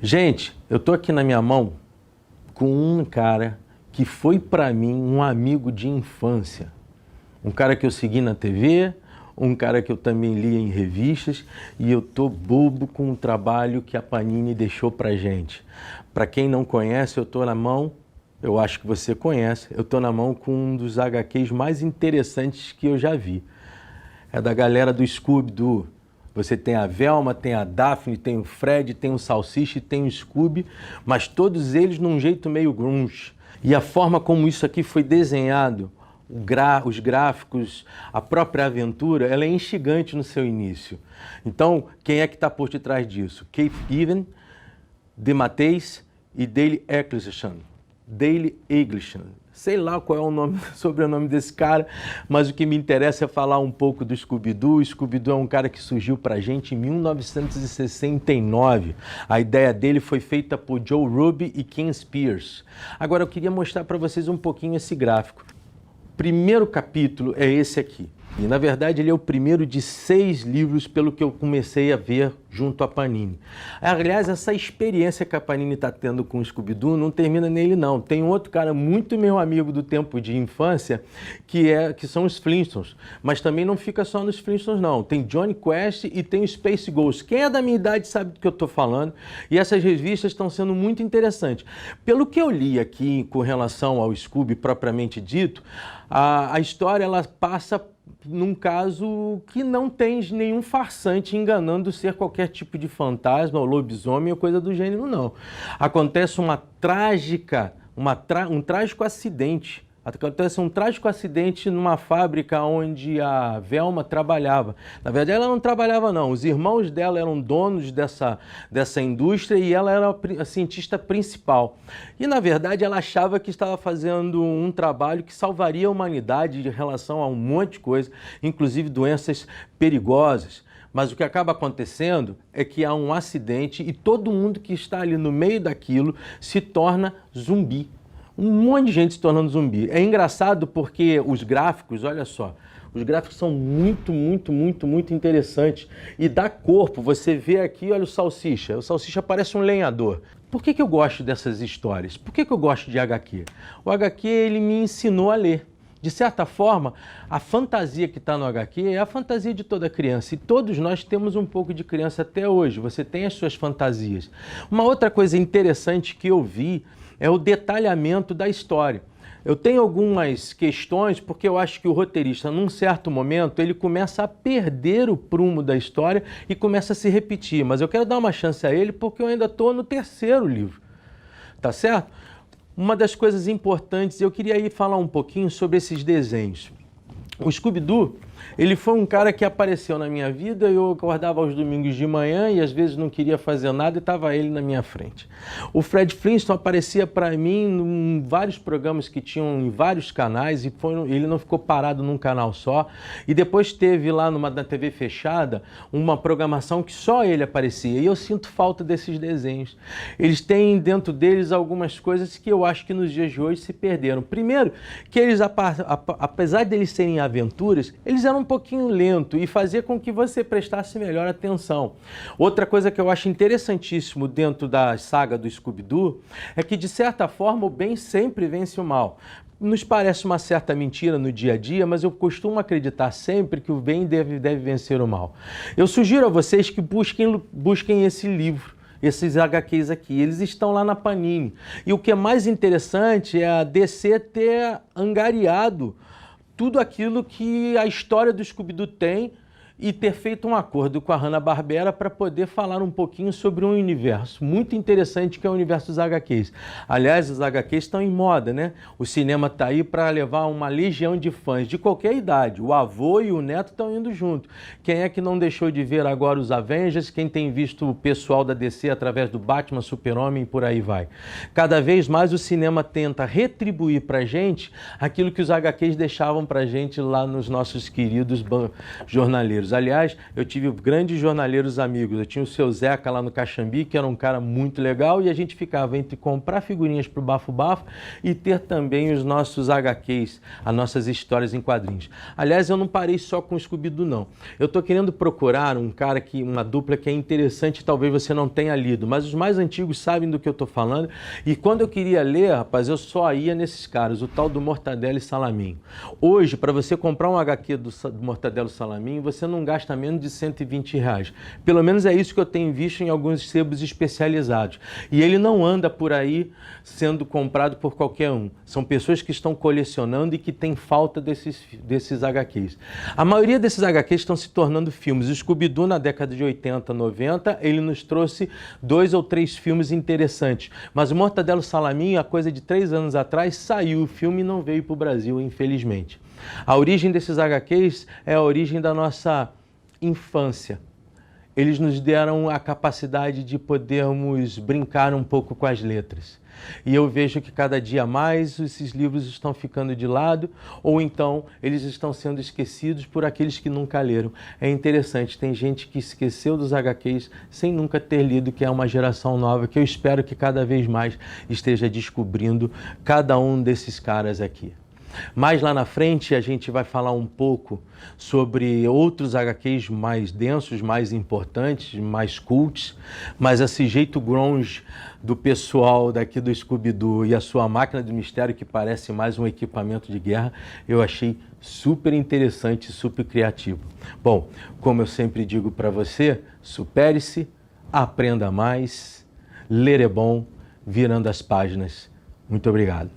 Gente, eu tô aqui na minha mão com um cara que foi para mim um amigo de infância. Um cara que eu segui na TV, um cara que eu também li em revistas, e eu tô bobo com o trabalho que a Panini deixou pra gente. Para quem não conhece, eu tô na mão, eu acho que você conhece, eu tô na mão com um dos HQs mais interessantes que eu já vi. É da galera do Scooby-Doo. Você tem a Velma, tem a Daphne, tem o Fred, tem o Salsicha e tem o Scooby, mas todos eles num jeito meio grunge. E a forma como isso aqui foi desenhado, os gráficos, a própria aventura, ela é instigante no seu início. Então, quem é que está por detrás disso? Keith Giffen, DeMatteis e Dale Eccleston. Dale Eccleston. Sei lá qual é o nome, sobrenome desse cara, mas o que me interessa é falar um pouco do Scooby-Doo. O Scooby-Doo é um cara que surgiu pra gente em 1969. A ideia dele foi feita por Joe Ruby e Ken Spears. Agora eu queria mostrar para vocês um pouquinho esse gráfico. O primeiro capítulo é esse aqui. E, na verdade, ele é o primeiro de 6 livros pelo que eu comecei a ver junto à Panini. Aliás, essa experiência que a Panini está tendo com o Scooby-Doo não termina nele, não. Tem um outro cara muito meu amigo do tempo de infância, que são os Flintstones. Mas também não fica só nos Flintstones, não. Tem Johnny Quest e tem o Space Ghost. Quem é da minha idade sabe do que eu estou falando. E essas revistas estão sendo muito interessantes. Pelo que eu li aqui com relação ao Scooby propriamente dito, a história ela passa num caso que não tem nenhum farsante enganando ser qualquer tipo de fantasma ou lobisomem ou coisa do gênero, não. Acontece um trágico acidente. Acontece um trágico acidente numa fábrica onde a Velma trabalhava. Na verdade, ela não trabalhava, não. Os irmãos dela eram donos dessa indústria e ela era a cientista principal. E, na verdade, ela achava que estava fazendo um trabalho que salvaria a humanidade em relação a um monte de coisa, inclusive doenças perigosas. Mas o que acaba acontecendo é que há um acidente e todo mundo que está ali no meio daquilo se torna zumbi. Um monte de gente se tornando zumbi. É engraçado porque os gráficos, olha só, os gráficos são muito interessantes. E dá corpo, você vê aqui, olha o Salsicha parece um lenhador. Por que eu gosto dessas histórias? Por que eu gosto de HQ? O HQ, ele me ensinou a ler. De certa forma, a fantasia que está no HQ é a fantasia de toda criança. E todos nós temos um pouco de criança até hoje. Você tem as suas fantasias. Uma outra coisa interessante que eu vi é o detalhamento da história. Eu tenho algumas questões porque eu acho que o roteirista, num certo momento, ele começa a perder o prumo da história e começa a se repetir. Mas eu quero dar uma chance a ele porque eu ainda estou no 3º livro. Tá certo? Uma das coisas importantes, eu queria ir falar um pouquinho sobre esses desenhos. O Scooby-Doo, ele foi um cara que apareceu na minha vida, eu acordava aos domingos de manhã e às vezes não queria fazer nada e estava ele na minha frente. O Fred Flintstone aparecia para mim em vários programas que tinham em vários canais e ele não ficou parado num canal só. E depois teve lá na TV fechada uma programação que só ele aparecia e eu sinto falta desses desenhos. Eles têm dentro deles algumas coisas que eu acho que nos dias de hoje se perderam. Primeiro, que eles, apesar de eles serem aventuras, eles eram um pouquinho lento e fazia com que você prestasse melhor atenção. Outra coisa que eu acho interessantíssimo dentro da saga do Scooby-Doo é que, de certa forma, o bem sempre vence o mal. Nos parece uma certa mentira no dia a dia, mas eu costumo acreditar sempre que o bem deve vencer o mal. Eu sugiro a vocês que busquem esse livro, esses HQs aqui, eles estão lá na Panini. E o que é mais interessante é a DC ter angariado tudo aquilo que a história do Scooby-Doo tem e ter feito um acordo com a Hanna-Barbera para poder falar um pouquinho sobre um universo muito interessante que é o universo dos HQs. Aliás, os HQs estão em moda, né? O cinema está aí para levar uma legião de fãs de qualquer idade. O avô e o neto estão indo junto. Quem é que não deixou de ver agora os Avengers? Quem tem visto o pessoal da DC através do Batman, Super-Homem e por aí vai. Cada vez mais o cinema tenta retribuir para a gente aquilo que os HQs deixavam para a gente lá nos nossos queridos jornaleiros. jornaleiros. Aliás, eu tive grandes jornaleiros amigos. Eu tinha o seu Zeca lá no Caxambi, que era um cara muito legal, e a gente ficava entre comprar figurinhas para o Bafo Bafo e ter também os nossos HQs, as nossas histórias em quadrinhos. Aliás, eu não parei só com o Scooby-Doo, não. Eu estou querendo procurar uma dupla que é interessante, talvez você não tenha lido, mas os mais antigos sabem do que eu estou falando. E quando eu queria ler, rapaz, eu só ia nesses caras, o tal do Mortadelo e Salaminho. Hoje, para você comprar um HQ do Mortadelo e Salaminho, você não gasta menos de R$120. Pelo menos é isso que eu tenho visto em alguns sebos especializados. E ele não anda por aí sendo comprado por qualquer um. São pessoas que estão colecionando e que têm falta desses HQs. A maioria desses HQs estão se tornando filmes. O Scooby-Doo, na década de 80, 90, ele nos trouxe 2 ou 3 filmes interessantes. Mas o Mortadelo e Salaminho, a coisa de 3 anos atrás, saiu o filme e não veio para o Brasil, infelizmente. A origem desses HQs é a origem da nossa infância. Eles nos deram a capacidade de podermos brincar um pouco com as letras. E eu vejo que cada dia mais esses livros estão ficando de lado, ou então eles estão sendo esquecidos por aqueles que nunca leram. É interessante, tem gente que esqueceu dos HQs sem nunca ter lido, que é uma geração nova, que eu espero que cada vez mais esteja descobrindo cada um desses caras aqui. Mais lá na frente a gente vai falar um pouco sobre outros HQs mais densos, mais importantes, mais cults, mas esse jeito grunge do pessoal daqui do Scooby-Doo e a sua máquina do mistério, que parece mais um equipamento de guerra, eu achei super interessante e super criativo. Bom, como eu sempre digo para você, supere-se, aprenda mais, ler é bom, virando as páginas. Muito obrigado.